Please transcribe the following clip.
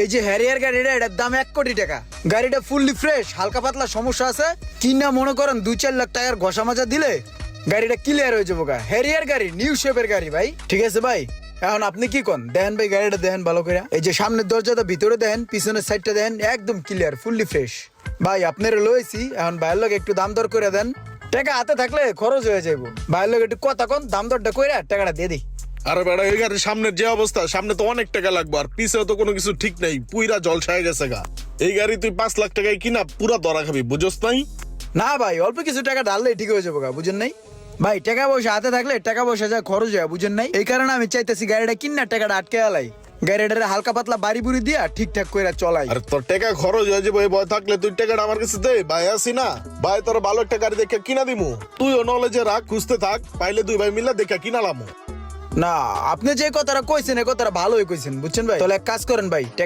এই যে হ্যারিয়ার গাড়িটা, এটার দাম 1 কোটি টাকা। গাড়িটা ফুললি ফ্রেশ, হালকা পাতলা সমস্যা আছে কিনা মনে করেন 2-4 লাখ টাকার ঘষা মাজা দিলে গাড়িটা ক্লিয়ার হয়ে যাবো। হ্যারিয়ার গাড়ি, নিউ শেপের গাড়ি ভাই। ঠিক আছে ভাই, এখন আপনি কি কন? দেখেন ভাই গাড়িটা দেখেন ভালো করে। এই যে সামনের দরজাটা ভিতরে দেখেন, পিছনের সাইডটা দেখেন, একদম ক্লিয়ার, ফুললি ফ্রেশ। ভাই আপনারা লইছি, এখন ভাইয়ের লোক একটু দাম দর করে দেন। টাকা হাতে থাকলে খরচ হয়ে যাবো। ভাইয়ের লোক একটু কথা কন, দাম দরটা কইরা টাকাটা দিয়ে দিই। আরে বেড়া, এই গাড়ির সামনের যে অবস্থা, সামনে তো অনেক টাকা লাগবে, আর পিছেও তো কোনো কিছু ঠিক নেই, পুইরা জলসায় গেছে গা। এই গাড়ি তুই 5 লাখ টাকায় কিনা পুরা ধরা খাবি, বুঝোস নাই? না ভাই, অল্প কিছু টাকা ঢাললেই ঠিক হয়ে যাবো, বুঝেন নাই? ভাই টাকা পয়সা হাতে থাকলে টাকা পয়সা যা খরচ হয়, বুঝেন নাই? এই কারণে আমি চাইতেছি গাড়িটা কিনা টাকাটা আটকে আলাই, গাড়িটারে হালকা পাতলা বাড়ি বুড়ি দিয়া ঠিকঠাক করে চলাই। আর তোর টাকা খরচ হয়ে যাবে, এই ভয় থাকলে তুই টাকাটা আমার কাছে দে, ভাই আসি না ভাই, তোর ভালো একটা গাড়ি দেখে কিনা দিমু। তুইও নলেজে রাখ, খুঁজতে থাক, পাইলে 2 ভাই মিলে দেখে কিনালামু। না, আপনি যে কথাটা কইছেন এই কথাটা ভালোই কইছেন, বুঝছেন ভাই? তাহলে এক কাজ করেন ভাই,